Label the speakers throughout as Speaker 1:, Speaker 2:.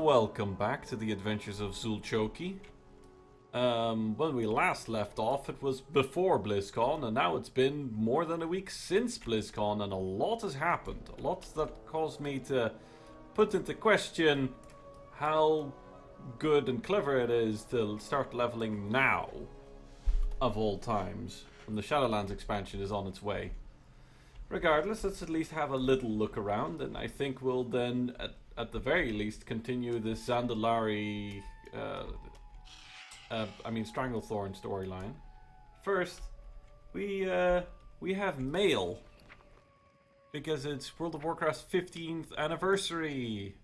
Speaker 1: welcome back to the adventures of Zulxochi. When we last left off, it was before BlizzCon, and now it's been more than a week since BlizzCon, and a lot has happened. A lot that caused me to put into question how good and clever it is to start leveling now, of all times, when the Shadowlands expansion is on its way. Regardless, let's at least have a little look around, and I think we'll then, at the very least, continue this Zanzil, Stranglethorn storyline. First, we have mail, because it's World of Warcraft's 15th anniversary.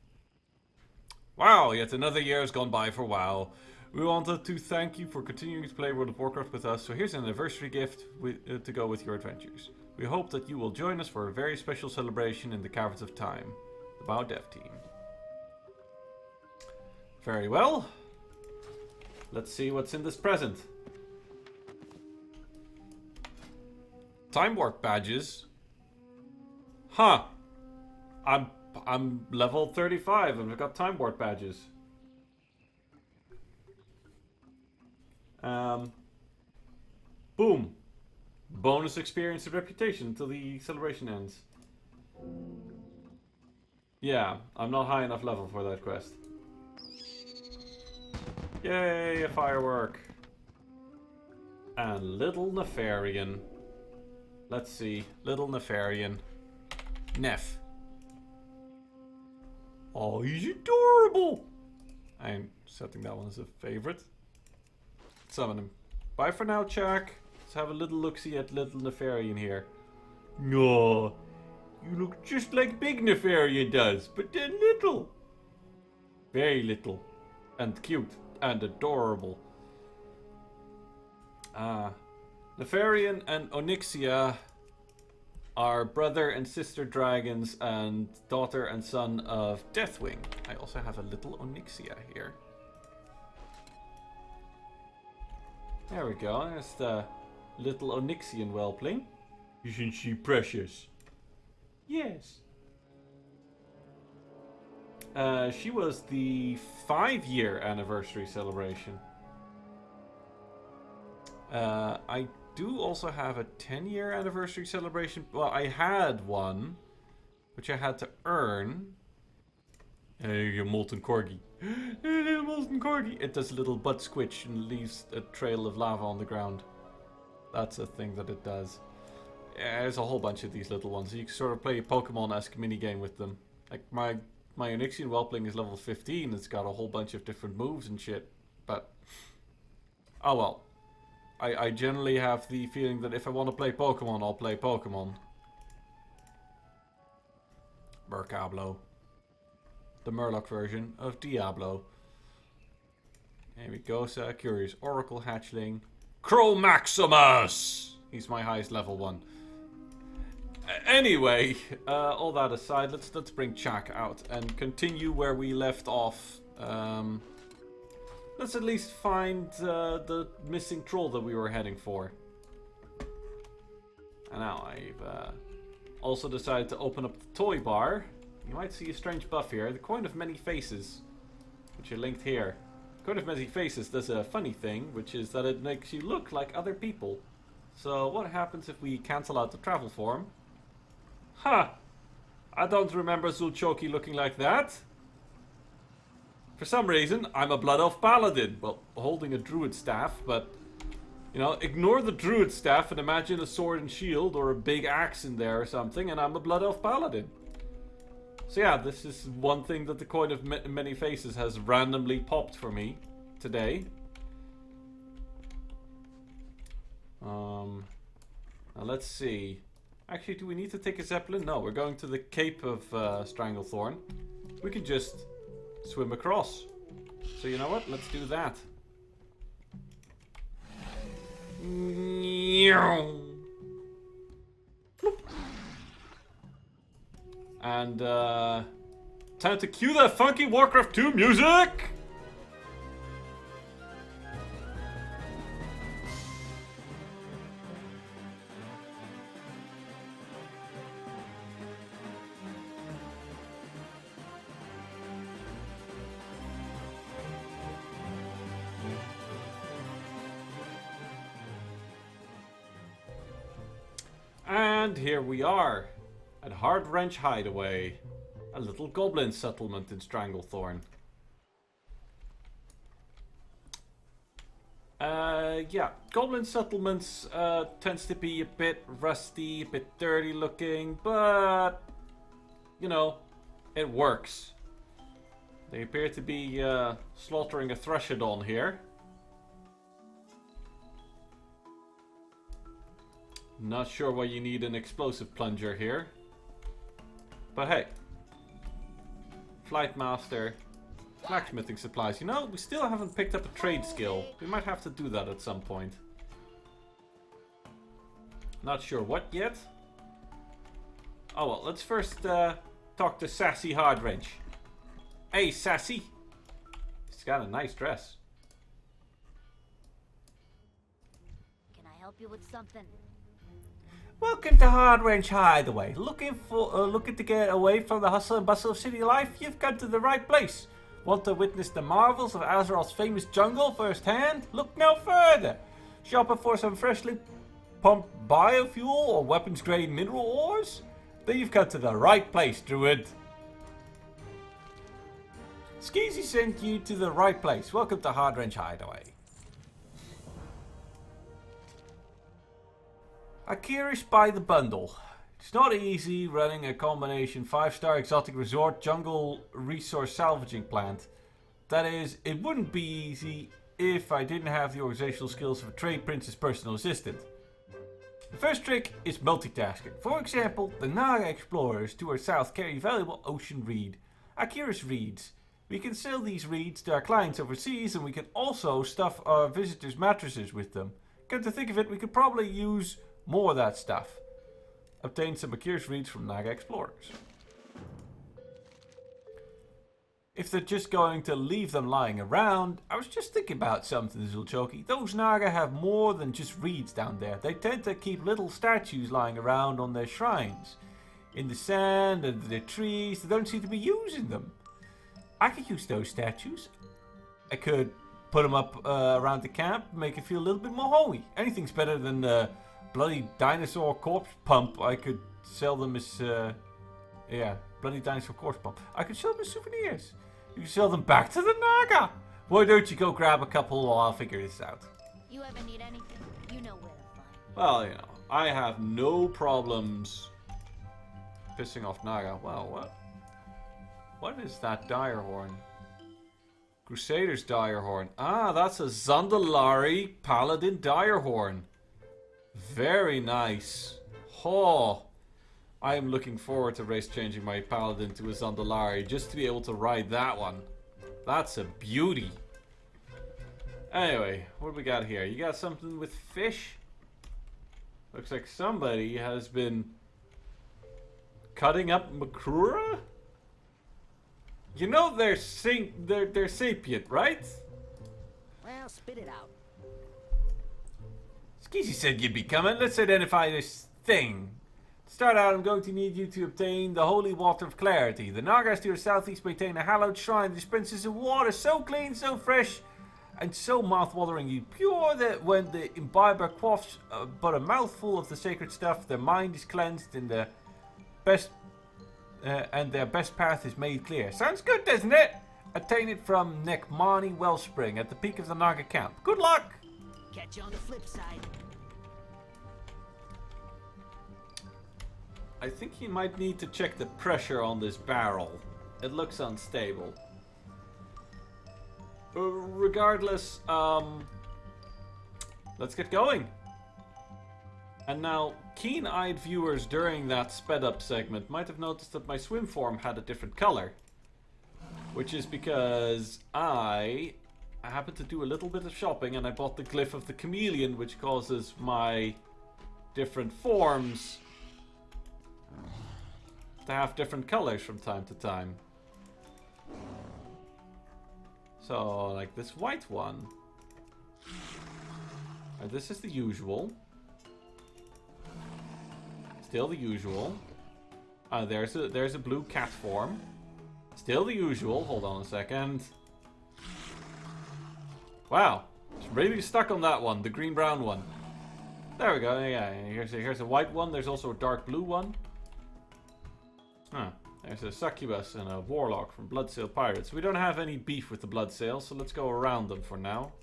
Speaker 1: Wow, yet another year has gone by for WoW. We wanted to thank you for continuing to play World of Warcraft with us, so here's an anniversary gift to go with your adventures. We hope that you will join us for a very special celebration in the Caverns of Time, the WoW dev team. Very well. Let's see what's in this present. Time Warp badges. Huh. I'm level 35 and I've got Time Warp badges. Boom. Bonus experience and reputation until the celebration ends. Yeah, I'm not high enough level for that quest. Yay, a firework. And Little Nefarian. Let's see. Little Nefarian. Nef. Oh, he's adorable. I'm setting that one as a favorite. Summon him. Bye for now, Chuck. Let's have a little look-see at Little Nefarian here. No, you look just like Big Nefarian does, but then little. Very little. And cute. And adorable. Nefarian and Onyxia are brother and sister dragons and daughter and son of Deathwing. I also have a little Onyxia here. There we go. There's the little Onyxian whelpling. Isn't she precious? Yes. She was the 5-year anniversary celebration. I do also have a 10-year anniversary celebration. Well, I had one, which I had to earn. Hey, a molten corgi. A molten corgi. It does a little butt squitch and leaves a trail of lava on the ground. That's a thing that it does. Yeah, there's a whole bunch of these little ones. You can sort of play a Pokemon-esque minigame with them. Like my Onyxian Whelpling is level 15. It's got a whole bunch of different moves and shit. But, oh well. I generally have the feeling that if I want to play Pokemon, I'll play Pokemon. Mercablo. The Murloc version of Diablo. Here we go, Curious Oracle Hatchling. Crow Maximus! He's my highest level one. Anyway, all that aside, let's bring Chak out and continue where we left off. Let's at least find the missing troll that we were heading for. And now I've also decided to open up the toy bar. You might see a strange buff here. The Coin of Many Faces, which are linked here. Coin of Many Faces does a funny thing, which is that it makes you look like other people. So what happens if we cancel out the travel form? Huh! I don't remember Zulxochi looking like that. For some reason, I'm a Blood Elf Paladin. Well, holding a druid staff, but... You know, ignore the druid staff and imagine a sword and shield or a big axe in there or something, and I'm a Blood Elf Paladin. So yeah, this is one thing that the Coin of Many Faces has randomly popped for me today. Now let's see. Actually, do we need to take a Zeppelin? No, we're going to the Cape of Stranglethorn. We can just swim across. So you know what? Let's do that. And time to cue that funky Warcraft 2 music! And here we are, at Hardwrench Hideaway, a little goblin settlement in Stranglethorn. Yeah, goblin settlements tends to be a bit rusty, a bit dirty looking, but, you know, it works. They appear to be slaughtering a Threshodon here. Not sure why you need an explosive plunger here. But hey. Flight Master. Blacksmithing supplies. You know, we still haven't picked up a trade skill. We might have to do that at some point. Not sure what yet. Oh well, let's first talk to Sassy Hardwrench. Hey, Sassy. She's got a nice dress.
Speaker 2: Can I help you with something?
Speaker 3: Welcome to Hardwrench Hideaway. Looking to get away from the hustle and bustle of city life? You've come to the right place. Want to witness the marvels of Azeroth's famous jungle firsthand? Look no further. Shopping for some freshly pumped biofuel or weapons-grade mineral ores? Then you've come to the right place, Druid. Skeezy sent you to the right place. Welcome to Hardwrench Hideaway. Akirish by the bundle. It's not easy running a combination 5-star exotic resort jungle resource salvaging plant. That is, it wouldn't be easy if I didn't have the organizational skills of a trade prince's personal assistant. The first trick is multitasking. For example, the Naga explorers to our south carry valuable ocean reed, Akirish reeds. We can sell these reeds to our clients overseas, and we can also stuff our visitors' mattresses with them. Come to think of it, we could probably use more of that stuff. Obtain some Akirish reeds from Naga explorers. If they're just going to leave them lying around, I was just thinking about something, Zulxochi. Those Naga have more than just reeds down there. They tend to keep little statues lying around on their shrines. In the sand and the trees, they don't seem to be using them. I could use those statues. I could put them up around the camp, make it feel a little bit more holy. Anything's better than the bloody dinosaur corpse pump. I could sell them as, yeah, bloody dinosaur corpse pump. I could sell them as souvenirs. You can sell them back to the Naga. Why don't you go grab a couple while I'll figure this out?
Speaker 2: You ever need anything, you know where to find.
Speaker 1: Well, you know, I have no problems pissing off Naga. Wow, what? What is that dire horn? Crusader's dire horn. Ah, that's a Zandalari Paladin dire horn. Very nice. Oh, I am looking forward to race changing my Paladin to a Zandalari just to be able to ride that one. That's a beauty. Anyway, what do we got here? You got something with fish? Looks like somebody has been cutting up Makura? You know they're sapient, right?
Speaker 2: Well, spit it out.
Speaker 3: Skeezy said you'd be coming. Let's identify this thing. To start out, I'm going to need you to obtain the holy water of clarity. The Nagas to your southeast maintain a hallowed shrine that dispenses a water so clean, so fresh, and so mouth-wateringly pure that when the imbiber quaffs but a mouthful of the sacred stuff, their mind is cleansed and their best path is made clear. Sounds good, doesn't it? Attain it from Nekmani Wellspring at the peak of the Naga camp. Good luck!
Speaker 2: Catch you on the flip side.
Speaker 1: I think you might need to check the pressure on this barrel. It looks unstable. Regardless, let's get going. And now, keen-eyed viewers during that sped-up segment might have noticed that my swim form had a different color. Which is because I happened to do a little bit of shopping and I bought the glyph of the chameleon, which causes my different forms to have different colors from time to time. So, like this white one. This is the usual. Still the usual. There's a blue cat form. Still the usual. Hold on a second. Wow. It's really stuck on that one. The green-brown one. There we go. Yeah, here's a white one. There's also a dark blue one. Huh. There's a succubus and a warlock from Bloodsail Pirates. We don't have any beef with the Bloodsail, so let's go around them for now.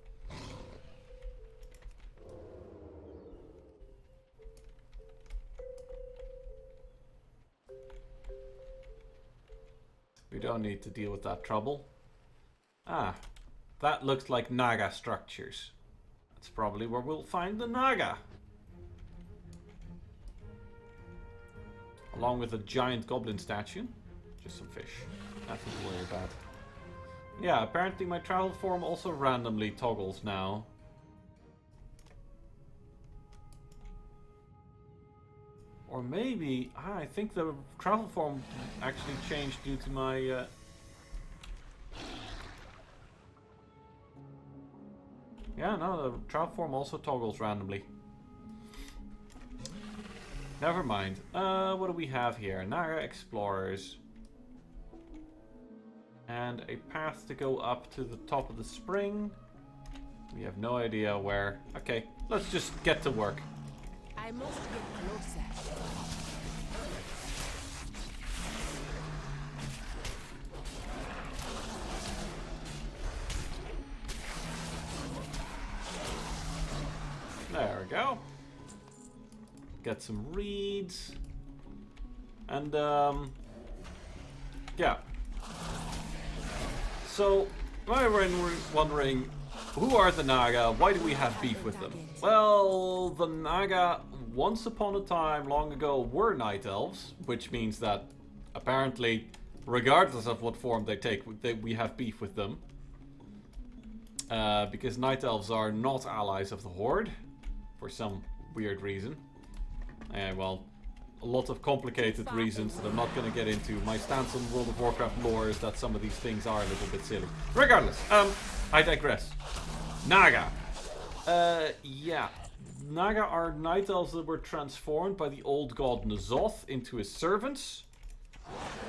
Speaker 1: We don't need to deal with that trouble. Ah, that looks like Naga Structures. That's probably where we'll find the Naga. Along with a giant goblin statue. Just some fish. Nothing to worry about. Yeah, apparently my travel form also randomly toggles now. Or maybe... I think the travel form actually changed due to my... Yeah, no, the travel form also toggles randomly. Never mind. What do we have here? Naga Explorers. And a path to go up to the top of the spring. We have no idea where. Okay, let's just get to work.
Speaker 4: I must get closer.
Speaker 1: There we go. Get some reeds. And, yeah. So, I'm wondering, who are the Naga? Why do we have beef with them? Well, the Naga, once upon a time, long ago, were Night Elves, which means that, apparently, regardless of what form they take, we have beef with them. Because Night Elves are not allies of the Horde, for some weird reason. Well, a lot of complicated reasons that I'm not going to get into. My stance on World of Warcraft lore is that some of these things are a little bit silly. Regardless, I digress. Naga. Yeah. Naga are Night Elves that were transformed by the old god N'Zoth into his servants.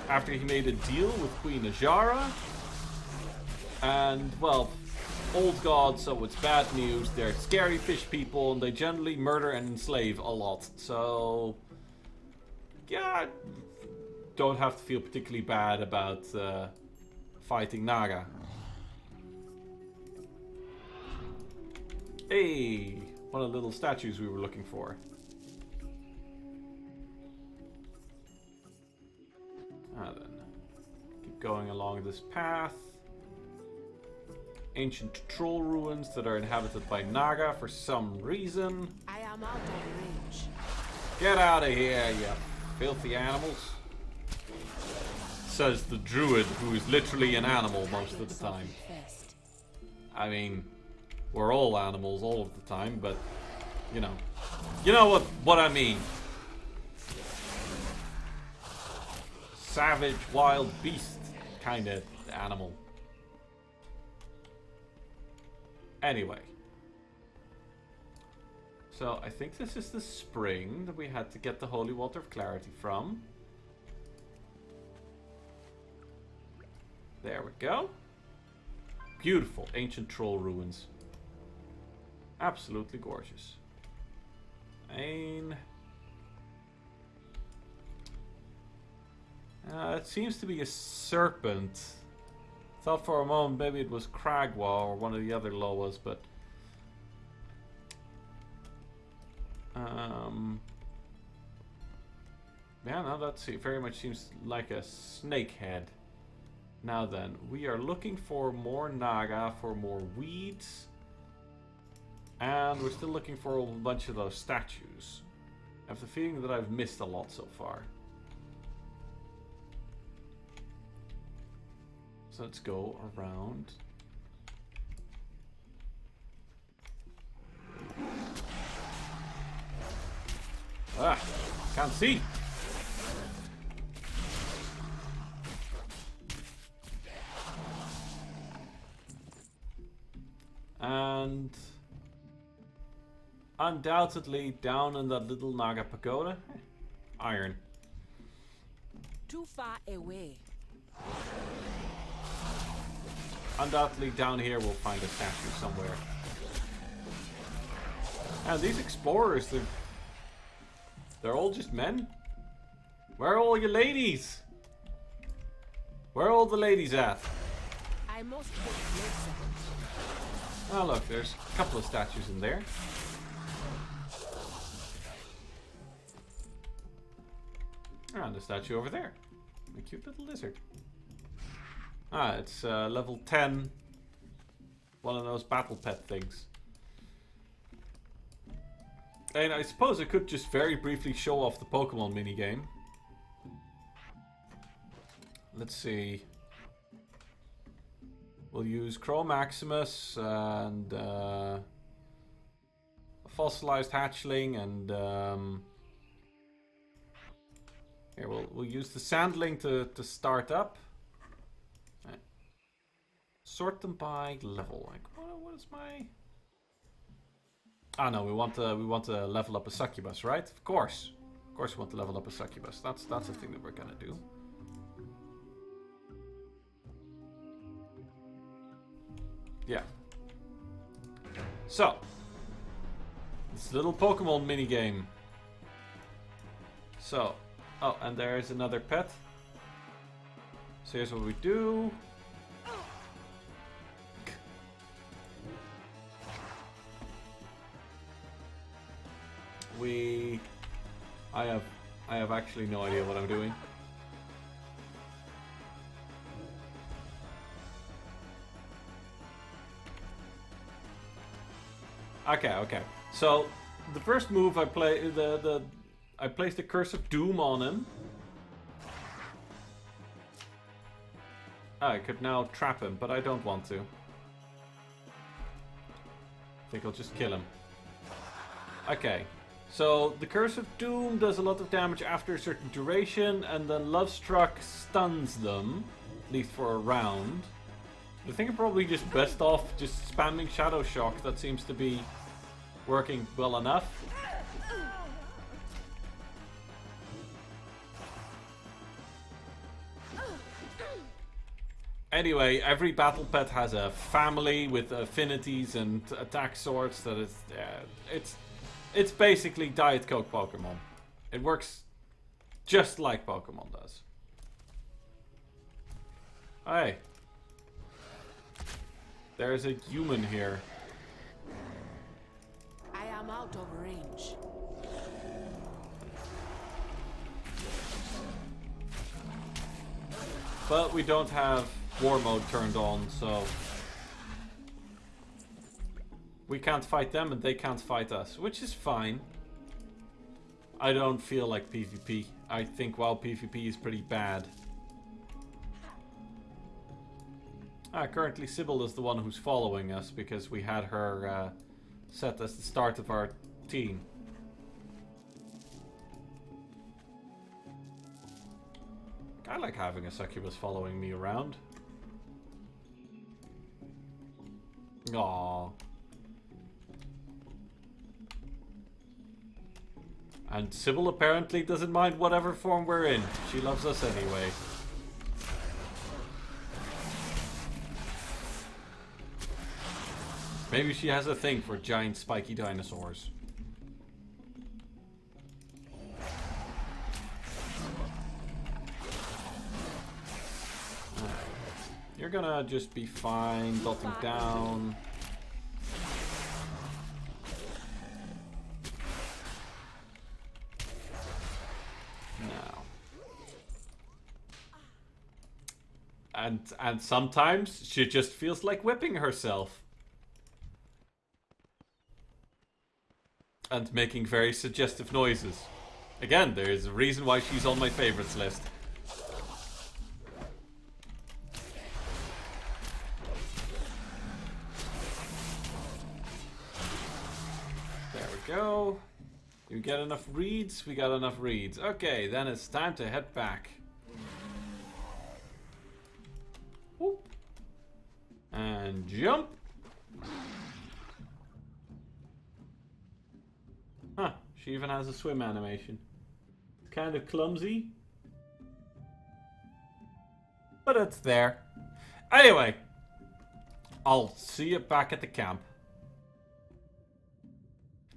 Speaker 1: After he made a deal with Queen Azshara. And, well, old gods, so it's bad news. They're scary fish people, and they generally murder and enslave a lot. So... yeah, don't have to feel particularly bad about fighting Naga. Hey, one of the little statues we were looking for. Then, keep going along this path. Ancient troll ruins that are inhabited by Naga for some reason.
Speaker 4: I am out of range.
Speaker 1: Get out of here, you filthy animals. Says the druid, who is literally an animal most of the time. I mean, we're all animals all of the time, but you know what I mean. Savage, wild beast kind of animal. Anyway. So, I think this is the spring that we had to get the Holy Water of Clarity from. There we go. Beautiful ancient troll ruins. Absolutely gorgeous. And... it seems to be a serpent. Thought for a moment maybe it was Kragwa or one of the other Loas, but... yeah, no, that very much seems like a snake head. Now then, we are looking for more Naga, for more weeds. And we're still looking for a bunch of those statues. I have the feeling that I've missed a lot so far. So let's go around. Ah, can't see. And undoubtedly down in that little Naga Pagoda, iron.
Speaker 4: Too far away.
Speaker 1: Undoubtedly down here we'll find a statue somewhere. These explorers, they're all just men. Where are all your ladies? Where are all the ladies at?
Speaker 4: I must get closer.
Speaker 1: Oh look, there's a couple of statues in there. And a statue over there. A cute little lizard. Ah, it's level 10. One of those battle pet things. And I suppose I could just very briefly show off the Pokemon minigame. Let's see. We'll use Crow Maximus and a fossilized hatchling and here we'll use the Sandling to start up. Right. Sort them by level. Like what is my? Ah no, we want to level up a Succubus, right? Of course we want to level up a Succubus. That's the thing that we're gonna do. Yeah. So, this little Pokemon minigame. So, oh, and there's another pet. So here's what we do. I have actually no idea what I'm doing. Okay. So the first move I play I placed the Curse of Doom on him. I could now trap him, but I don't want to. I think I'll just kill him. Okay. So the Curse of Doom does a lot of damage after a certain duration, and then Love Struck stuns them, at least for a round. I think I'm probably just best off just spamming Shadow Shock. That seems to be working well enough. Anyway, every battle pet has a family with affinities and attack sorts that it's basically Diet Coke Pokemon. It works just like Pokemon does. Hey. There's a human here.
Speaker 4: I am out of range.
Speaker 1: But we don't have war mode turned on, so we can't fight them and they can't fight us, which is fine. I don't feel like PvP. I think WoW PvP is pretty bad. Currently Sybil is the one who's following us because we had her set as the start of our team. I like having a Succubus following me around. Aww. And Sybil apparently doesn't mind whatever form we're in. She loves us anyway. Maybe she has a thing for giant spiky dinosaurs. You're gonna just be fine, dotting down. Now. And sometimes she just feels like whipping herself. And making very suggestive noises. Again, there is a reason why she's on my favorites list. There we go. You get enough reeds? We got enough reeds. Okay, then it's time to head back. Whoop. And jump. Huh, she even has a swim animation. It's kind of clumsy. But it's there. Anyway, I'll see you back at the camp.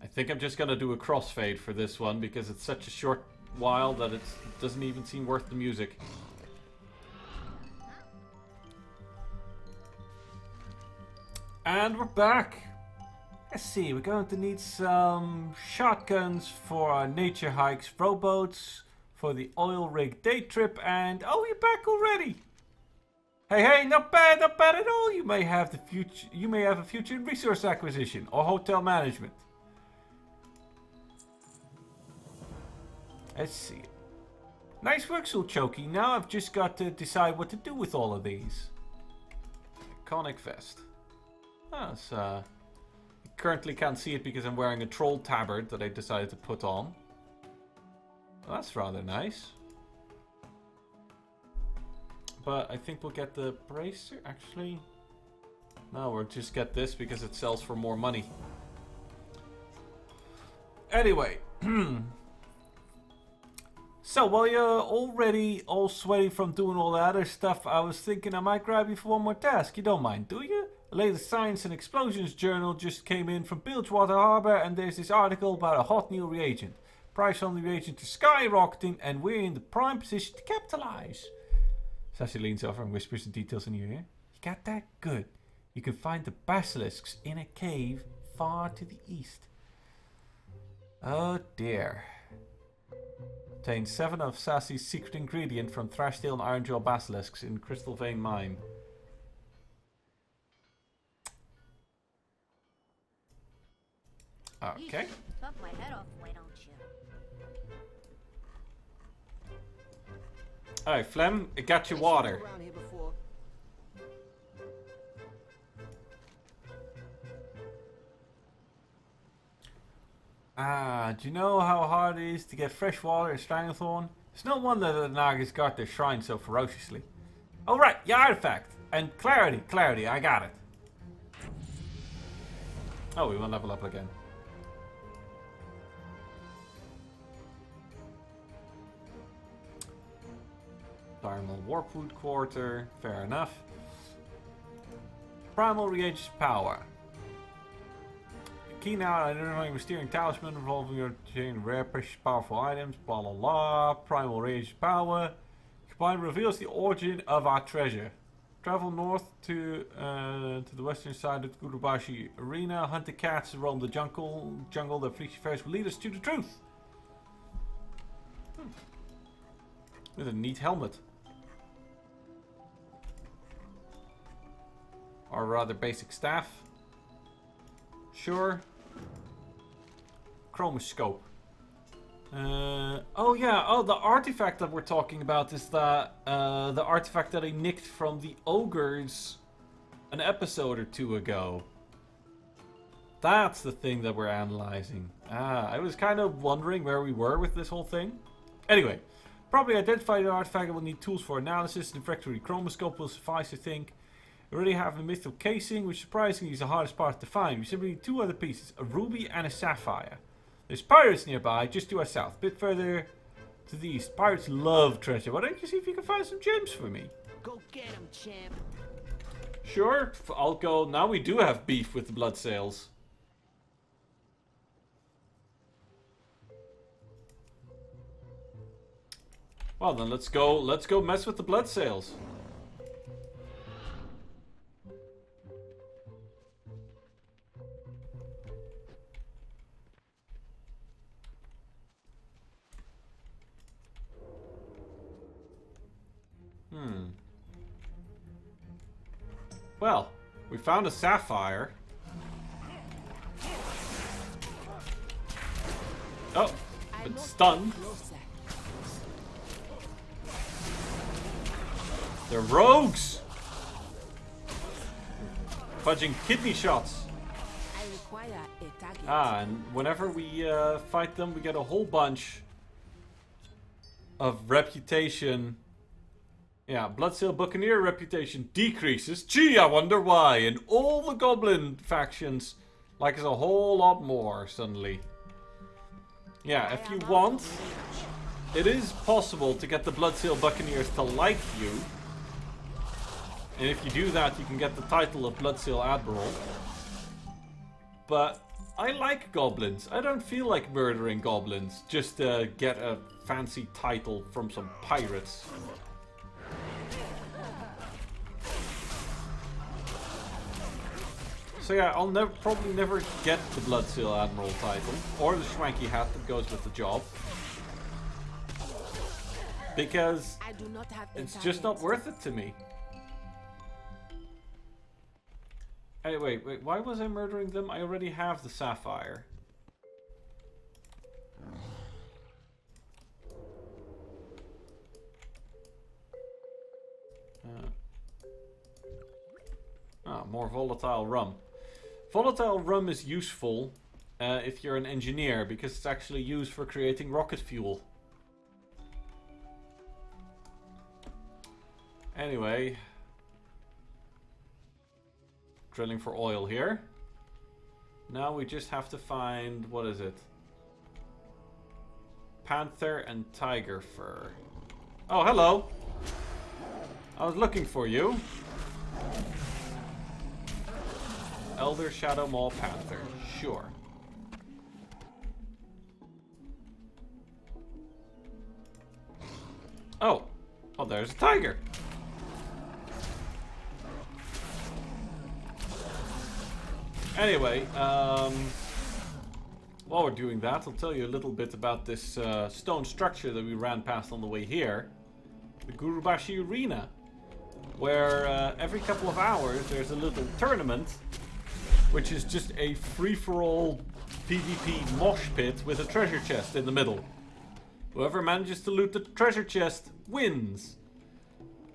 Speaker 1: I think I'm just gonna do a crossfade for this one because it's such a short while that it doesn't even seem worth the music.
Speaker 3: And we're back. Let's see, we're going to need some shotguns for our nature hikes, rowboats for the oil rig day trip, and oh, you're back already. Hey, not bad at all. You may have a future in resource acquisition or hotel management. Let's see. Nice work, Zulxochi. Now I've just got to decide what to do with all of these.
Speaker 1: Iconic vest. Oh, you currently can't see it because I'm wearing a troll tabard that I decided to put on. Well, that's rather nice. But I think we'll get the bracer. Actually, no, we'll just get this because it sells for more money. Anyway. So, while you're already all sweaty from doing all the other stuff, I was thinking I might grab you for one more task. You don't mind, do you? The latest Science and Explosions journal just came in from Bilgewater Harbor, and there's this article about a hot new reagent. Price on the reagent is skyrocketing, and we're in the prime position to capitalize. Sashi leans over and whispers the details in your ear. You got that? Good. You can find the Basilisks in a cave far to the east. Oh dear. Obtain 7 of Sassy's secret ingredient from Thrashtail and Ironjaw Basilisks in Crystal Vein Mine. Okay.
Speaker 2: Fuck my head off, why don't you?
Speaker 1: Alright, Flem, I got your water.
Speaker 4: Around here before.
Speaker 3: Do you know how hard it is to get fresh water in Stranglethorn? It's no wonder that the Nagas guard their shrine so ferociously. Oh right, your artifact. And clarity, I got it.
Speaker 1: Oh, we won't level up again. Primal Warpwood Quarter, fair enough. Primal Reagent's Power. Key now, identifying steering talisman involving your chain rare precious powerful items, blah blah blah. Primal Reagent's Power. Combine reveals the origin of our treasure. Travel north to the western side of the Gurubashi Arena. Hunt the cats and roam the jungle. The Fleecy Fairs will lead us to the truth. With a neat helmet. Or rather basic staff. Sure. Chromoscope. Oh yeah, oh the artifact that we're talking about is the artifact that I nicked from the ogres an episode or two ago. That's the thing that we're analyzing. I was kind of wondering where we were with this whole thing. Anyway, probably identify the artifact and we'll need tools for analysis. The refractory chromoscope will suffice, I think. We already have a mythical casing, which surprisingly is the hardest part to find. We simply need 2 other pieces, a ruby and a sapphire. There's pirates nearby, just to our south, a bit further to the east. Pirates love treasure. Why don't you see if you can find some gems for me?
Speaker 4: Go get him, champ.
Speaker 1: Sure, I'll go. Now we do have beef with the blood sales. Well then, let's go mess with the blood sales. Well, we found a sapphire. Oh, it's stunned. They're rogues! Fudging kidney shots.
Speaker 4: I require a target.
Speaker 1: And whenever we fight them, we get a whole bunch of reputation. Yeah, Bloodsail Buccaneer reputation decreases. Gee, I wonder why. And all the Goblin factions like us a whole lot more suddenly. Yeah, if you want, it is possible to get the Bloodsail Buccaneers to like you. And if you do that, you can get the title of Bloodsail Admiral. But I like goblins. I don't feel like murdering goblins just to get a fancy title from some pirates. So yeah, I'll probably never get the Bloodseal Admiral title, or the swanky hat that goes with the job. Because
Speaker 4: I do not have
Speaker 1: it's just not worth it to me. Hey, wait, why was I murdering them? I already have the Sapphire. More volatile rum. Volatile rum is useful if you're an engineer, because it's actually used for creating rocket fuel. Anyway, drilling for oil here. Now we just have to find, what is it? Panther and tiger fur. Oh, hello! I was looking for you. Elder Shadow Maw Panther. Sure. Oh. Oh, there's a tiger. Anyway, while we're doing that, I'll tell you a little bit about this stone structure that we ran past on the way here. The Gurubashi Arena. Where every couple of hours there's a little tournament, which is just a free-for-all PvP mosh pit with a treasure chest in the middle. Whoever manages to loot the treasure chest wins.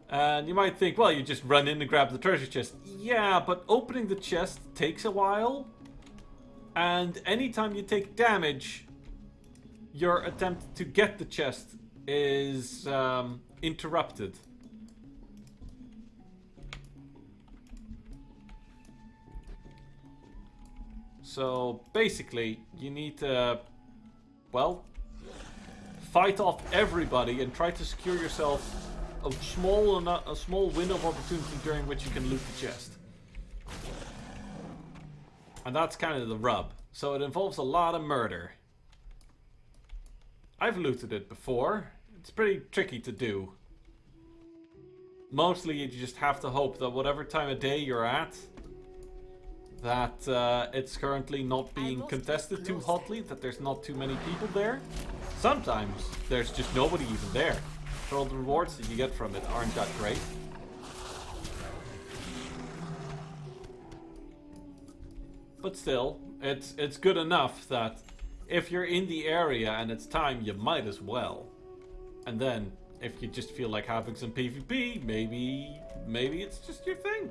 Speaker 1: And you might think, well, you just run in and grab the treasure chest. Yeah, but opening the chest takes a while. And anytime you take damage, your attempt to get the chest is interrupted. So basically, you need to, well, fight off everybody and try to secure yourself a small window of opportunity during which you can loot the chest. And that's kind of the rub. So it involves a lot of murder. I've looted it before. It's pretty tricky to do. Mostly you just have to hope that whatever time of day you're at, that it's currently not being contested too hotly, that there's not too many people there. Sometimes there's just nobody even there. So all the rewards that you get from it aren't that great. But still, it's good enough that if you're in the area and it's time, you might as well. And then, if you just feel like having some PvP, maybe it's just your thing.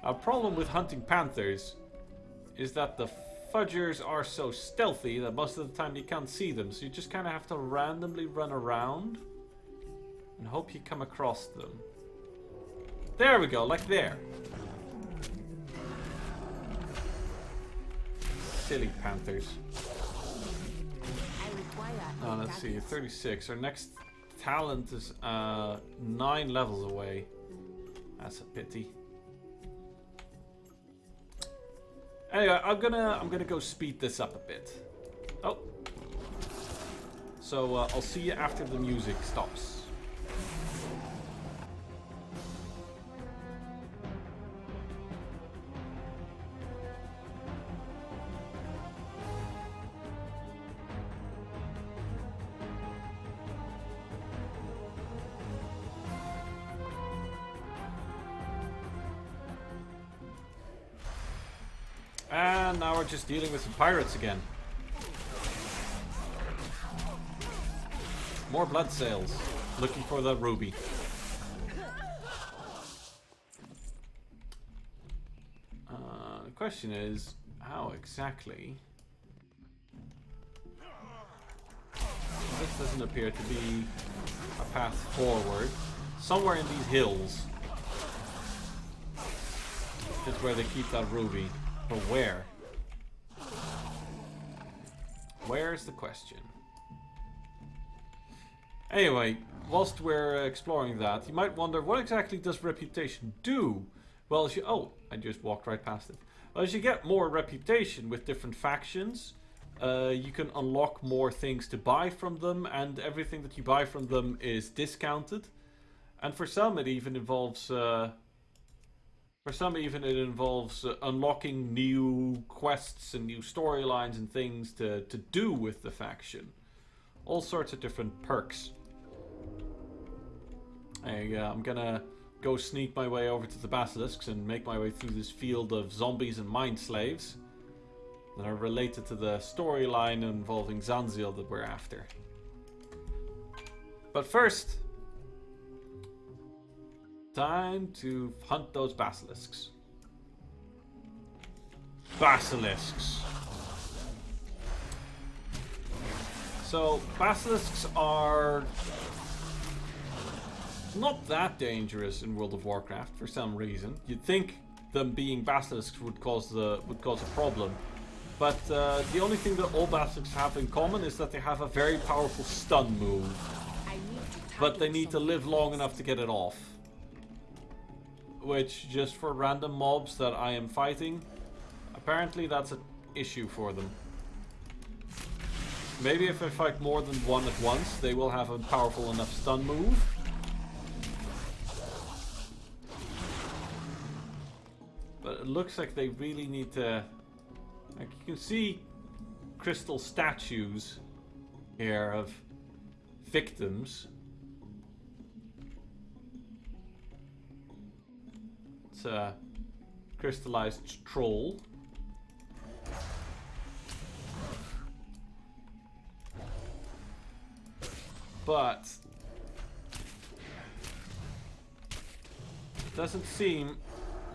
Speaker 1: A problem with hunting panthers is that the fudgers are so stealthy that most of the time you can't see them, so you just kind of have to randomly run around and hope you come across them. There we go, like there. Silly panthers. Oh, let's see, 36. Our next talent is 9 levels away. That's a pity. Anyway, I'm gonna go speed this up a bit. Oh. So I'll see you after the music stops. And now we're just dealing with some pirates again. More blood sales. Looking for the ruby. The question is, how exactly? This doesn't appear to be a path forward. Somewhere in these hills is where they keep that ruby. But where? Where's the question? Anyway, whilst we're exploring that, you might wonder, what exactly does reputation do? Well, as you... Oh, I just walked right past it. As you get more reputation with different factions, you can unlock more things to buy from them, and everything that you buy from them is discounted. And for some, it even involves... unlocking new quests and new storylines and things to do with the faction. All sorts of different perks. I'm gonna go sneak my way over to the Basilisks and make my way through this field of zombies and mind slaves that are related to the storyline involving Zanzil that we're after. But first, time to hunt those Basilisks. Basilisks. So, Basilisks are not that dangerous in World of Warcraft for some reason. You'd think them being Basilisks would cause a problem. But the only thing that all Basilisks have in common is that they have a very powerful stun move. But they need to live long enough to get it off. Which, just for random mobs that I am fighting, apparently that's an issue for them. Maybe if I fight more than one at once, they will have a powerful enough stun move. But it looks like they really need to... Like, you can see crystal statues here of victims. It's a crystallized troll. But it doesn't seem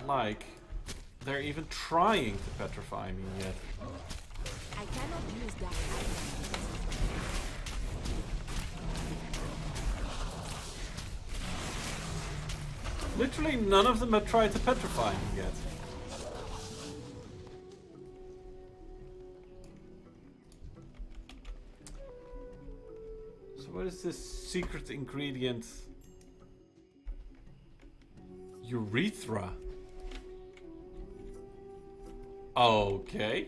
Speaker 1: like they're even trying to petrify me yet.
Speaker 4: I cannot use that.
Speaker 1: Literally none of them have tried to petrify me yet. So what is this secret ingredient? Urethra. Okay.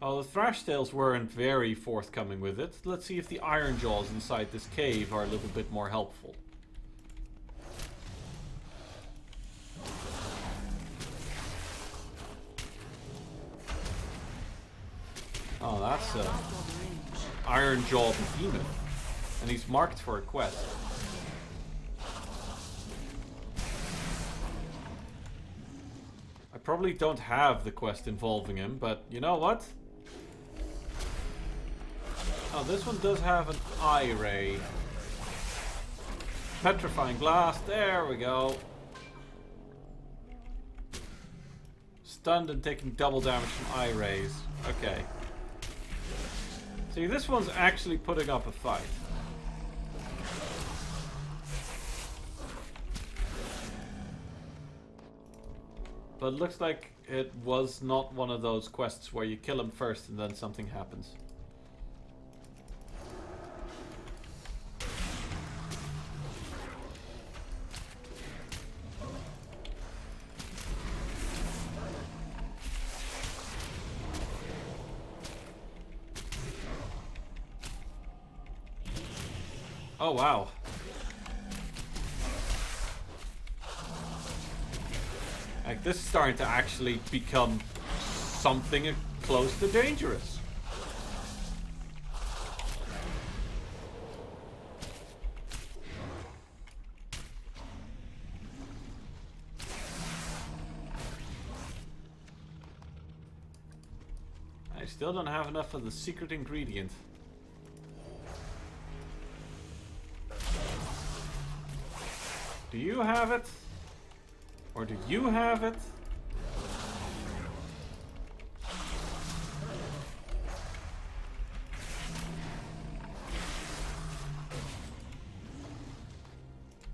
Speaker 1: Oh, the Thrashtails weren't very forthcoming with it. Let's see if the Iron Jaws inside this cave are a little bit more helpful. Oh, that's a Iron Jaw behemoth. And he's marked for a quest. I probably don't have the quest involving him, but you know what? Oh, this one does have an eye ray. Petrifying glass, there we go. Stunned and taking double damage from eye rays. Okay. See, this one's actually putting up a fight. But it looks like it was not one of those quests where you kill him first and then something happens. Oh, wow. Like, this is starting to actually become something close to dangerous. I still don't have enough of the secret ingredient. Do you have it? Or do you have it?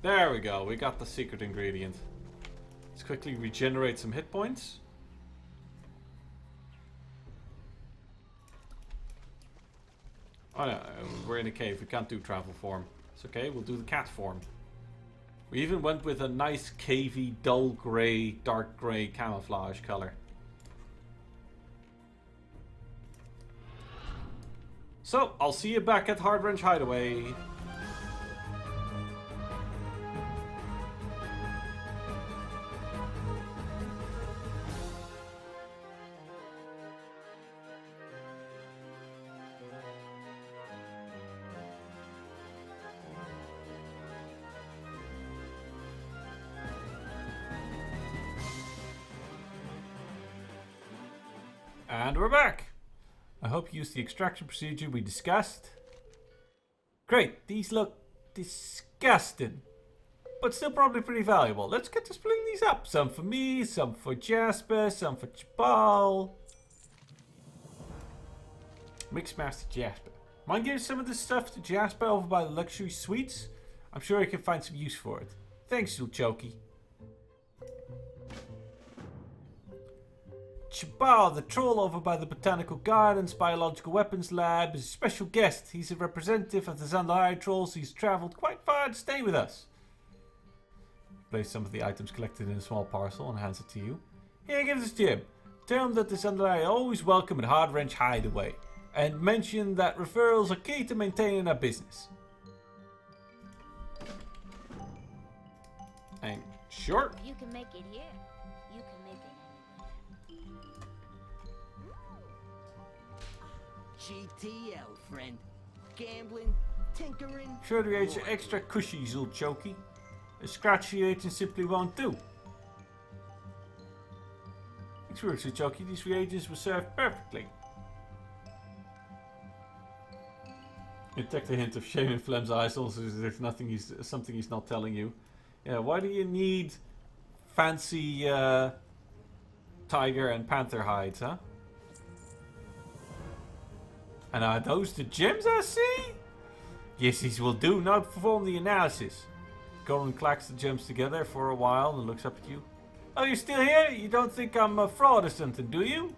Speaker 1: There we go, we got the secret ingredient. Let's quickly regenerate some hit points. Oh no, we're in a cave, we can't do travel form. It's okay, we'll do the cat form. We even went with a nice cavey, dull grey, dark grey camouflage colour. So, I'll see you back at Hardwrench Hideaway. And we're back! I hope you used the extraction procedure we discussed. Great, these look disgusting. But still probably pretty valuable. Let's get to splitting these up. Some for me, some for Jasper, some for Chibal. Mixmaster Jasper. Mind giving some of this stuff to Jasper over by the luxury suites? I'm sure he can find some use for it. Thanks, Zulxochi. Chibal, the troll over by the Botanical Gardens Biological Weapons Lab, is a special guest. He's a representative of the Zanzil trolls. He's travelled quite far to stay with us. Place some of the items collected in a small parcel and hands it to you. Here, give this to him. Tell him that the Zanzil are always welcome at Hardwrench Hideaway. And mention that referrals are key to maintaining our business. And sure.
Speaker 2: If you can make it here, you can make it anywhere.
Speaker 5: GTL, friend. Gambling, tinkering.
Speaker 3: Sure, the reagents are extra cushy, Zulxochi. A scratchy reagent simply won't do. Thanks for it, Zulxochi. These reagents will serve perfectly. Detect a hint of shame in Flem's eyes. Also, there's something he's not telling you. Yeah, why do you need fancy tiger and panther hides, huh? And are those the gems I see? Yes, these will do. Now perform the analysis. Goblin clacks the gems together for a while and looks up at you. Oh, you're still here? You don't think I'm a fraud or something, do you?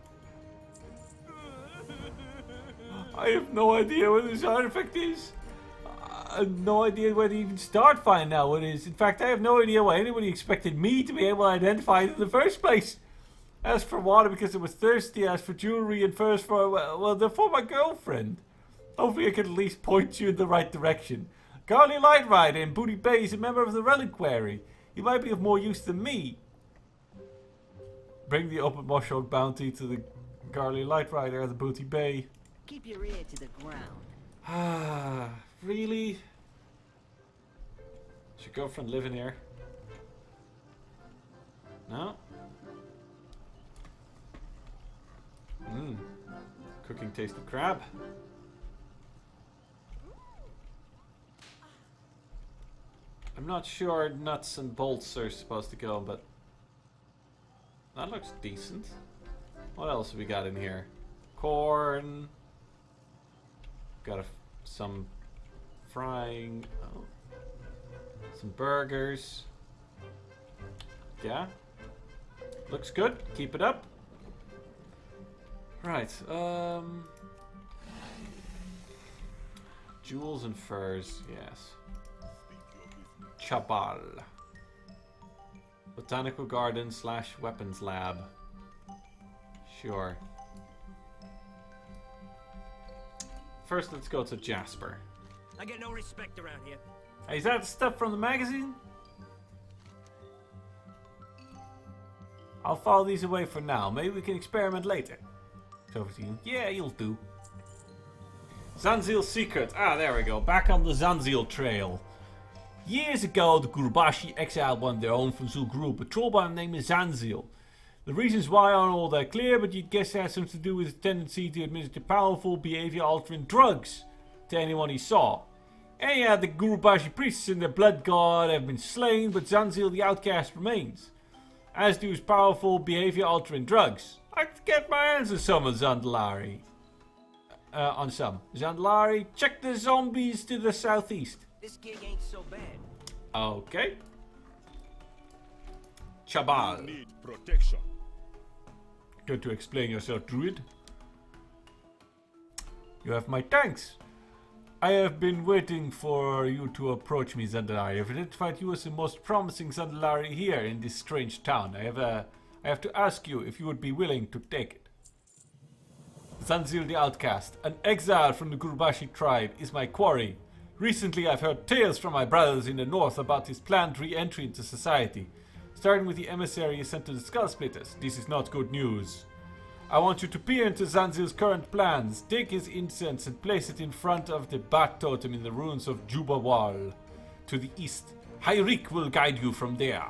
Speaker 3: I have no idea what this artifact is. I have no idea where to even start finding out what it is. In fact, I have no idea why anybody expected me to be able to identify it in the first place. As for water because it was thirsty, as for jewelry and furs for, well, they're for my girlfriend. Hopefully I can at least point you in the right direction. Garly Lightrider in Booty Bay is a member of the Reliquary. He might be of more use than me. Bring the open Moshog bounty to the Garly Lightrider at the Booty Bay.
Speaker 5: Keep your ear to the ground.
Speaker 1: Ah, really? Is your girlfriend living here? No? Cooking tasty crab. I'm not sure nuts and bolts are supposed to go, but that looks decent. What else have we got in here? Corn. Got some frying. Oh. Some burgers. Yeah. Looks good. Keep it up. Right. Jewels and furs. Yes. Chabal. Botanical Garden / Weapons Lab. Sure. First, let's go to Jasper.
Speaker 5: I get no respect around here.
Speaker 3: Hey, is that stuff from the magazine? I'll file these away for now. Maybe we can experiment later. It's over to you. Yeah, you'll do.
Speaker 1: Zanzil's secret. Ah, there we go. Back on the Zanzil trail.
Speaker 3: Years ago, the Gurubashi exiled one of their own from Zul'Gurub, a troll by the name of Zanzil. The reasons why aren't all that clear, but you'd guess it has something to do with his tendency to administer powerful, behavior-altering drugs to anyone he saw. Anyhow, the Gurubashi priests and their blood god have been slain, but Zanzil the outcast remains. As do his powerful, behavior-altering drugs. I could get my hands on some of Zandalari. Zandalari, check the zombies to the southeast.
Speaker 5: This gig ain't so bad.
Speaker 1: Okay. Chabal.
Speaker 6: Need protection.
Speaker 3: Good to explain yourself, druid. You have my thanks. I have been waiting for you to approach me, Zandalari. I have identified you as the most promising Zandalari here in this strange town. I have to ask you if you would be willing to take it. Zanzil the Outcast, an exile from the Gurubashi tribe, is my quarry. Recently I've heard tales from my brothers in the north about his planned re-entry into society. Starting with the emissary he sent to the Skull Splitters. This is not good news. I want you to peer into Zanzil's current plans, take his incense and place it in front of the Bat Totem in the ruins of Juba Wall. To the east, Hyrik will guide you from there.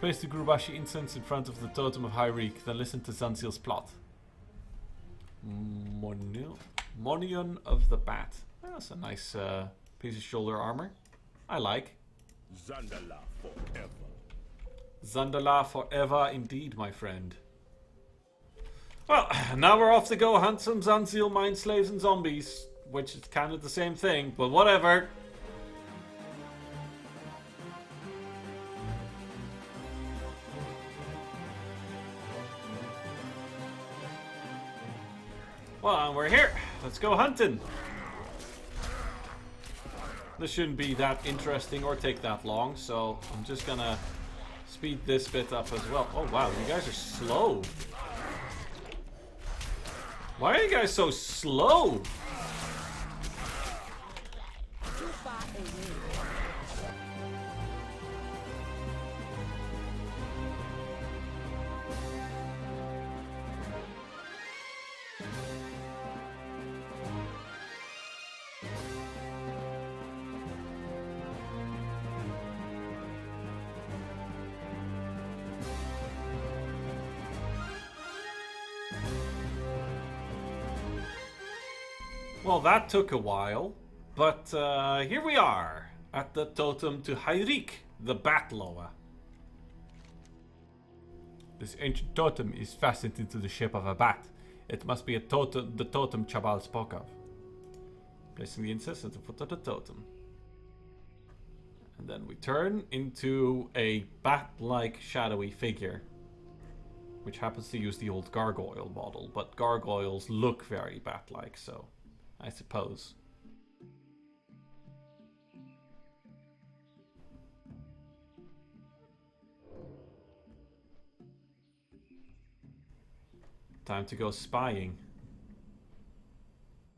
Speaker 3: Place the Gurubashi incense in front of the Totem of Hyrik, then listen to Zanzil's plot. Monion of the Bat. That's a nice piece of shoulder armor. I like.
Speaker 6: Zandala forever.
Speaker 1: Zandala forever indeed, my friend. Well, now we're off to go hunt some Zanzil mind slaves and zombies, which is kind of the same thing, but whatever. Well, and we're here. Let's go hunting. This shouldn't be that interesting or take that long, so I'm just gonna speed this bit up as well. Oh wow, you guys are slow. Why are you guys so slow?
Speaker 4: Too far away.
Speaker 1: Well, that took a while, but here we are at the totem to Hyrik, the Bat Loa.
Speaker 3: This ancient totem is fastened into the shape of a bat. It must be the totem Chabal spoke of.
Speaker 1: Placing the incense at the foot of the totem. And then we turn into a bat-like shadowy figure, which happens to use the old gargoyle model, but gargoyles look very bat-like, so I suppose. Time to go spying.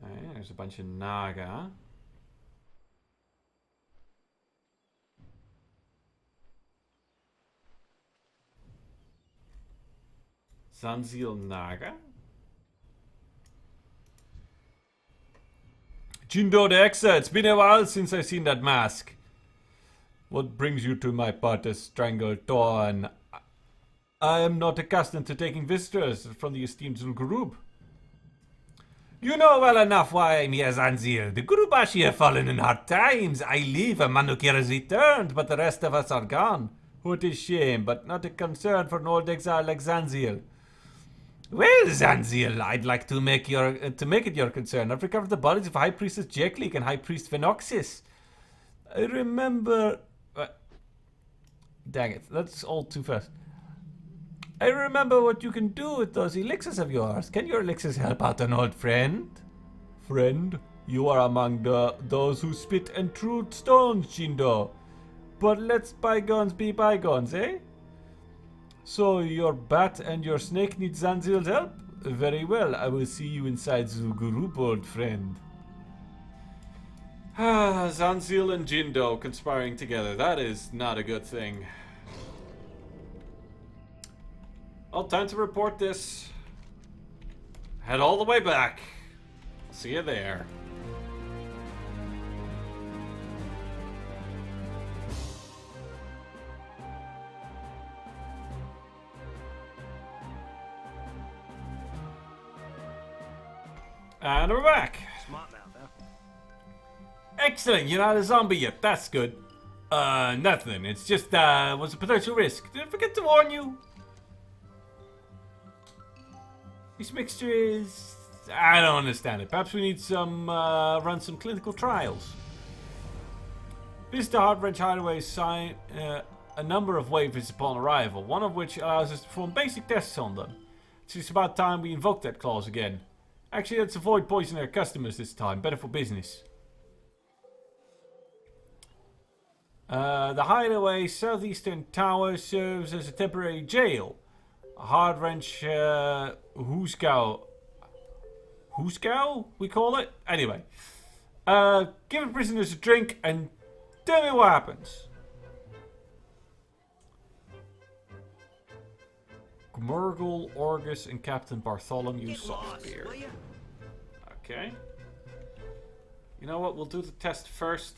Speaker 1: Alright, there's a bunch of Naga. Zanzil Naga?
Speaker 3: Jindo the Exa, it's been a while since I've seen that mask. What brings you to my part of Stranglethorn? I am not accustomed to taking visitors from the esteemed Zul'Gurub. You know well enough why I'm here, Zanzil. The Gurubashi have fallen in hard times. I leave, and Manukir has returned, but the rest of us are gone. What a shame, but not a concern for an old exile like Zanzil. Well, Zanzil, I'd like to make it your concern. I've recovered the bodies of High Priestess Jeklik and High Priest Noxus. I remember... dang it, that's all too fast. I remember what you can do with those elixirs of yours. Can your elixirs help out an old friend? Friend, you are among those who spit and threw stones, Jindo. But let's bygones be bygones, eh? So your bat and your snake need Zanzil's help? Very well, I will see you inside Zul'Gurub, old friend.
Speaker 1: Ah, Zanzil and Jindo conspiring together. That is not a good thing. Well, time to report this. Head all the way back. See you there. And we're back.
Speaker 5: Smart mouth, huh?
Speaker 3: Excellent, you're not a zombie yet. That's good. Nothing. It's just, was a potential risk. Did I forget to warn you? This mixture is... I don't understand it. Perhaps we need some, run some clinical trials. Visit the Hardwrench Hideaway sign a number of waivers upon arrival, one of which allows us to perform basic tests on them. It's about time we invoke that clause again. Actually, let's avoid poisoning our customers this time. Better for business. The Hideaway southeastern tower serves as a temporary jail. A Hardwrench, Hooskow, we call it? Anyway. Give the prisoners a drink and tell me what happens. Gmurgle, Orgus, and Captain Bartholomew
Speaker 5: Get lost,
Speaker 3: Softbeard.
Speaker 5: will ya?
Speaker 1: Okay. You know what? We'll do the test first.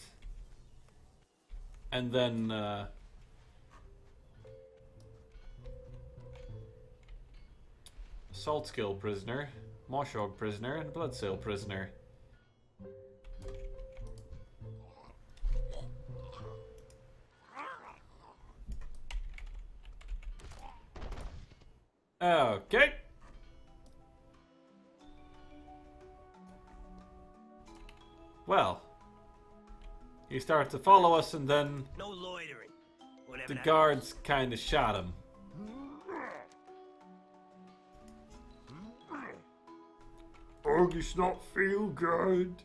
Speaker 1: And then... Assault skill prisoner, Moshog prisoner, and blood sale prisoner. Okay. Well, he started to follow us, and then
Speaker 5: No loitering. Whatever
Speaker 1: the
Speaker 5: that
Speaker 1: guards kind of shot him.
Speaker 3: Orgus not feel good.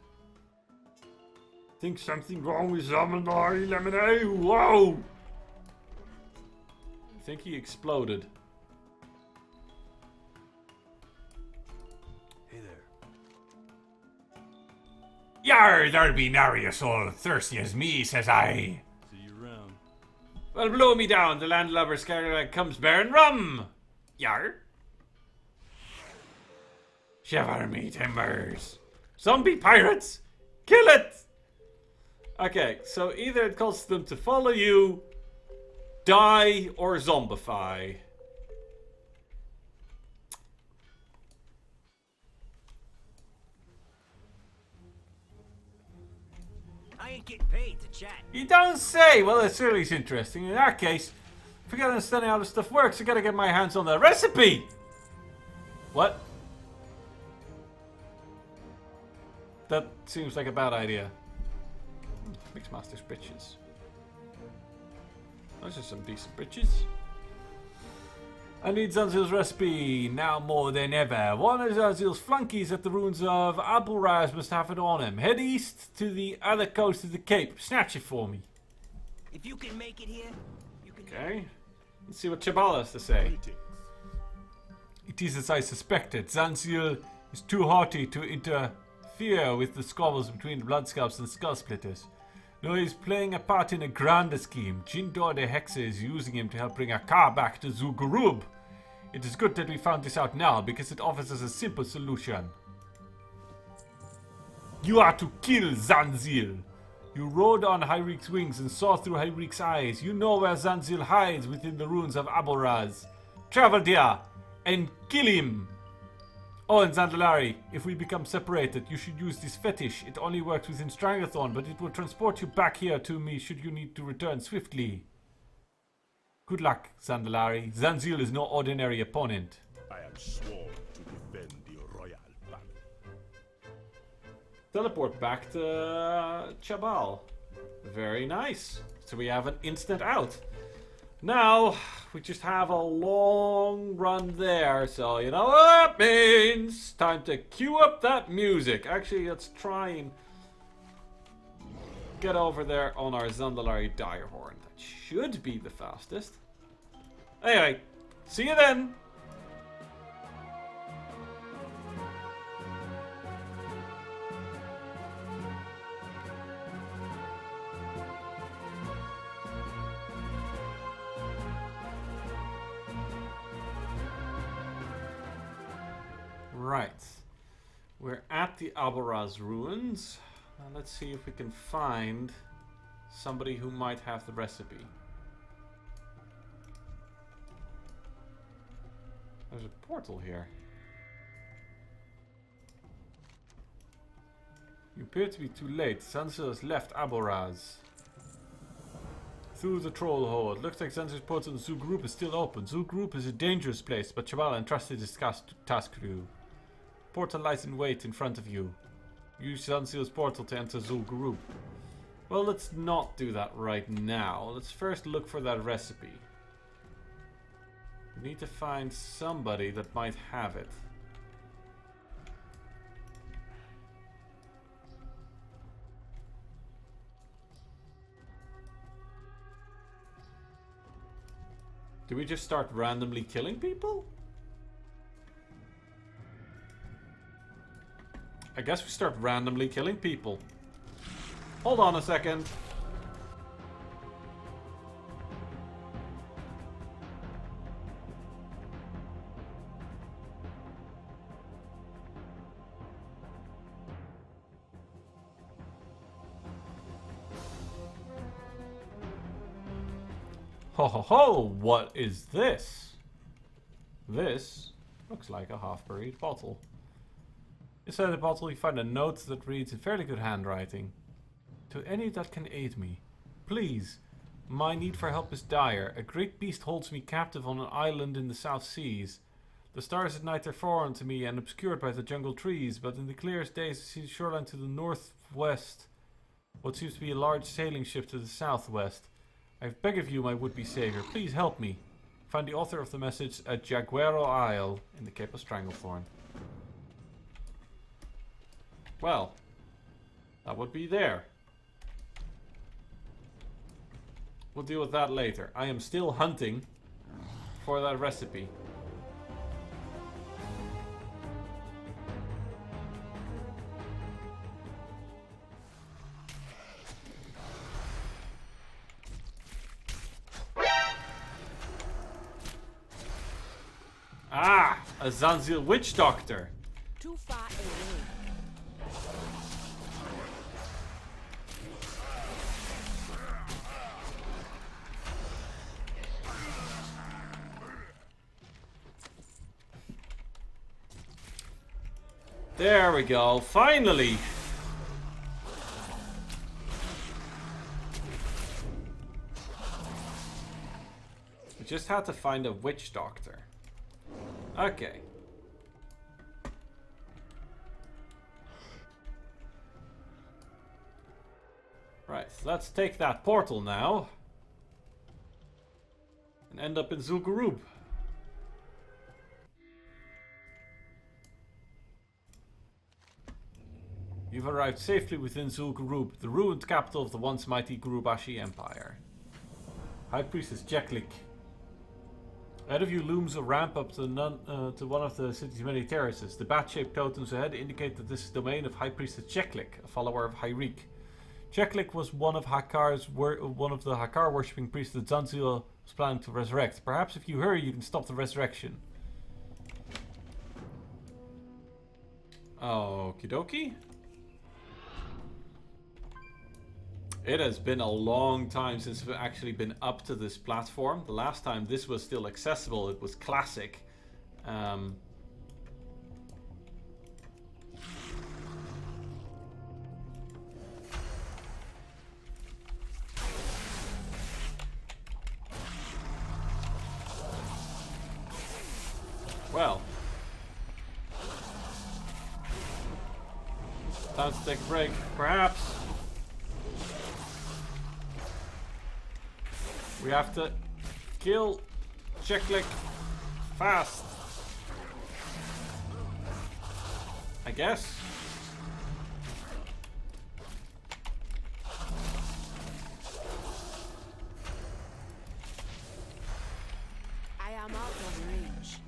Speaker 3: Think something wrong with Zamanari Lemonade? Whoa!
Speaker 1: I think he exploded.
Speaker 6: Hey there.
Speaker 3: Yar, there be nary a soul thirsty as me, says I.
Speaker 6: See you around.
Speaker 1: Well, blow me down, the landlubber scatterlag comes bearing rum! Yar.
Speaker 3: Shiver me timbers.
Speaker 1: Zombie pirates! Kill it! Okay, so either it causes them to follow you, die, or zombify.
Speaker 5: I ain't getting paid to chat.
Speaker 3: You don't say! Well, it certainly is interesting. In that case, forget understanding how this stuff works. I gotta get my hands on the recipe! What? That seems like a bad idea. Mixmaster's britches. Those are some decent britches. I need Zanzil's recipe now more than ever. One of Zanzil's flunkies at the ruins of Abulraz must have it on him. Head east to the other coast of the Cape. Snatch it for me.
Speaker 5: If you can make it here, you can.
Speaker 1: Okay. Let's see what Chabal has to say.
Speaker 6: Greetings.
Speaker 3: It is as I suspected. Zanzil is too haughty to interfere with the squabbles between the Bloodscalps and Skull Splitters. No, he's playing a part in a grander scheme. Jindor the Hexer is using him to help bring Akar back to Zul'Gurub. It is good that we found this out now, because it offers us a simple solution. You are to kill Zanzil. You rode on Hyrik's wings and saw through Hyrik's eyes. You know where Zanzil hides within the ruins of Abolraz. Travel there and kill him. Oh, and Zandalari, if we become separated, you should use this fetish. It only works within Stranglethorn, but it will transport you back here to me should you need to return swiftly. Good luck, Zandalari. Zanzil is no ordinary opponent.
Speaker 6: I am sworn to defend the royal family.
Speaker 1: Teleport back to Chabal. Very nice. So we have an instant out. Now, we just have a long run there, so you know what that means. Time to cue up that music. Actually, let's try and get over there on our Zandalari Direhorn. That should be the fastest. Anyway, see you then. Right, we're at the Abolraz ruins. Now let's see if we can find somebody who might have the recipe. There's a portal here. You appear to be too late. Zanzil has left Abolraz. Through the troll hole. It looks like Zanzil's portal to Zul'Gurub is still open. Zul'Gurub is a dangerous place, but Chabal entrusted his task to you. Portal lies in wait in front of you. Use Zanzil's portal to enter Zul'Gurub. Well, let's not do that right now. Let's first look for that recipe. We need to find somebody that might have it. Do we just start randomly killing people? I guess we start randomly killing people. Hold on a second.
Speaker 3: Ho ho ho! What is this?
Speaker 1: This looks like a half-buried bottle.
Speaker 3: Inside the bottle you find a note that reads in fairly good handwriting. To any that can aid me, please. My need for help is dire. A great beast holds me captive on an island in the South Seas. The stars at night are foreign to me and obscured by the jungle trees, but in the clearest days I see the shoreline to the northwest. What seems to be a large sailing ship to the southwest. I beg of you, my would-be savior, please help me. Find the author of the message at Jaguaro Isle in the Cape of Stranglethorn.
Speaker 1: Well, that would be there. We'll deal with that later. I am still hunting for that recipe. Ah! A Zanzil Witchdoctor!
Speaker 4: Too far away.
Speaker 1: There we go, finally! We just had to find a witch doctor. Okay. Right, let's take that portal now. And end up in Zul'Gurub.
Speaker 3: You've arrived safely within Zul'Gurub, the ruined capital of the once mighty Gurubashi Empire. High Priestess Jeklik. Ahead of you looms a ramp up to one of the city's many terraces. The bat-shaped totems ahead indicate that this is the domain of High Priestess Jeklik, a follower of Hyrik. Jeklik was one of the Hakar worshipping priests that Zanzil was planning to resurrect. Perhaps if you hurry, you can stop the resurrection.
Speaker 1: Okie dokie. It has been a long time since we've actually been up to this platform. The last time this was still accessible, it was classic. Well. Time to take a break, perhaps. We have to kill Jeklik fast. I guess.
Speaker 4: I am out of range.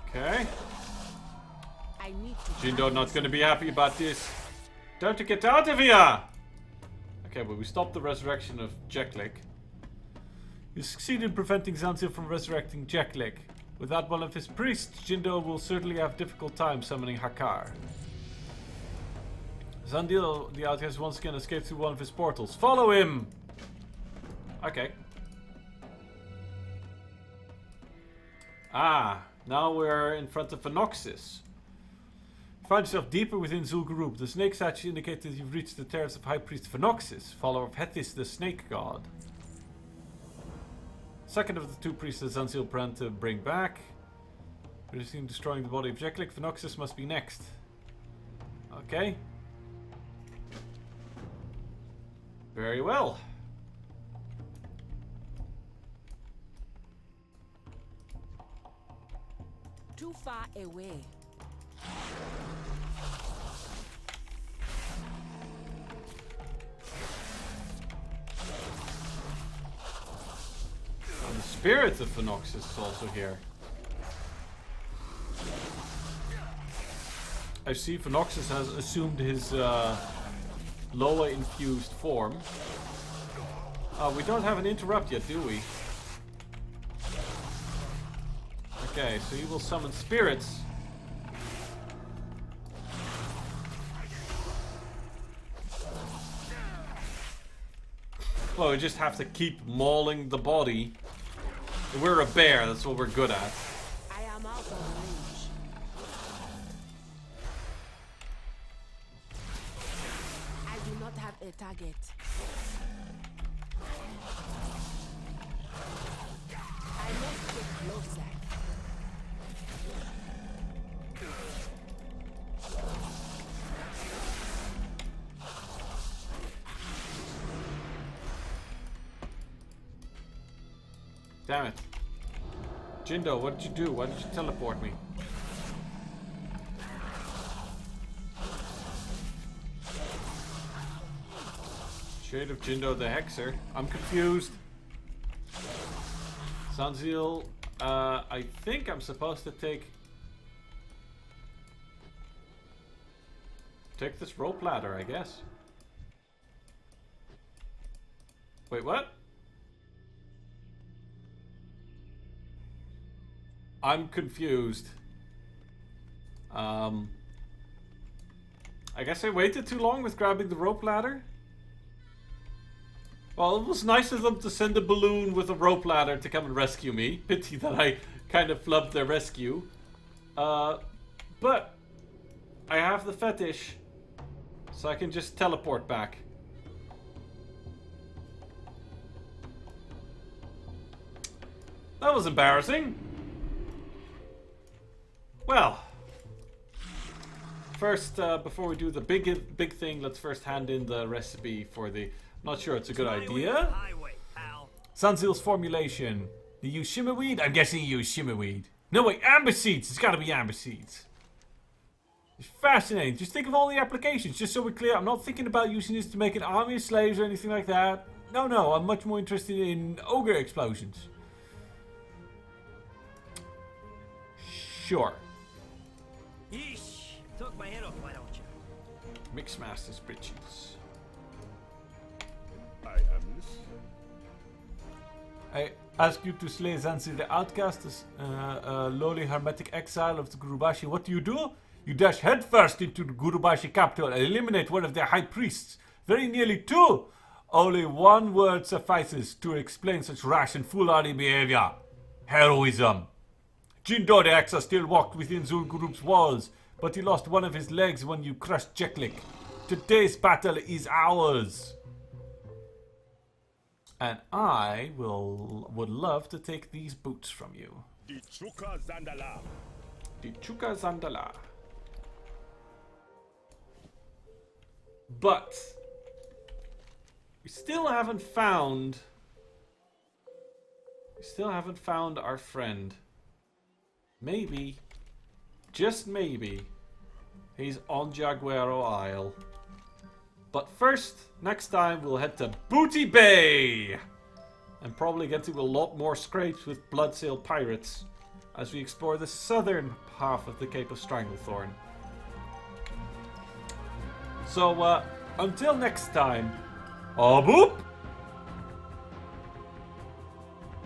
Speaker 1: Okay.
Speaker 4: I need to
Speaker 1: Jindo not going to be happy about this. Time to get out of here! Okay, but we stopped the resurrection of Jeklik.
Speaker 3: You succeed in preventing Zanzil from resurrecting Jeklik. Without one of his priests, Jindo will certainly have difficult time summoning Hakar. Zanzil, the outcast, once again escaped through one of his portals. Follow him!
Speaker 1: Okay. Ah, now we're in front of a Noxus.
Speaker 3: Find yourself deeper within Zul'Gurub. The snake statues indicate that you've reached the terrace of High Priest Noxus, follower of Hethys, the snake god. Second of the two priests that Zanzil planned to bring back. Resisting destroying the body of Jeklik, Noxus must be next. Okay.
Speaker 1: Very well.
Speaker 4: too far away.
Speaker 1: spirit of Noxus is also here. I see Noxus has assumed his Loa infused form. We don't have an interrupt yet, do we? Okay, so he will summon spirits. Well, we just have to keep mauling the body. We're a bear, that's what we're good at.
Speaker 4: I am out of range. I do not have a target. I must get closer.
Speaker 1: Damn it. Jindo, what did you do? Why did you teleport me? Shade of Jindo the Hexer. I'm confused. Zanzil, I think I'm supposed to take this rope ladder, I guess. Wait, what? I'm confused. I guess I waited too long with grabbing the rope ladder. Well, it was nice of them to send a balloon with a rope ladder to come and rescue me. Pity that I kind of flubbed their rescue. But I have the fetish, so I can just teleport back. That was embarrassing. Well, first, before we do the big thing, let's first hand in the recipe for the... Not sure it's a good idea. Zanzil's formulation. You use shimmerweed? I'm guessing you use shimmerweed. No, wait, amber seeds. It's gotta be amber seeds. It's fascinating. Just think of all the applications. Just so we're clear, I'm not thinking about using this to make an army of slaves or anything like that. No, I'm much more interested in ogre explosions. Sure.
Speaker 5: Yeesh. Took my head off, why don't you?
Speaker 1: Mixmaster's britches.
Speaker 6: I am listening.
Speaker 3: I ask you to slay Zanzil the Outcast, lowly hermetic exile of the Gurubashi. What do? You dash headfirst into the Gurubashi capital and eliminate one of their high priests. Very nearly two. Only one word suffices to explain such rash and foolhardy behavior. Heroism. Jindo the Hexa still walked within Zul'Gurub's walls, but he lost one of his legs when you crushed Jeklik. Today's battle is ours. And I would love to take these boots from you.
Speaker 6: Dichuka Zandala.
Speaker 1: Dichuka Zandala. But we still haven't found our friend. Maybe, just maybe, he's on Jaguaro Isle. But first, next time we'll head to Booty Bay! And probably get to a lot more scrapes with Bloodsail pirates as we explore the southern half of the Cape of Stranglethorn. So, until next time, boop!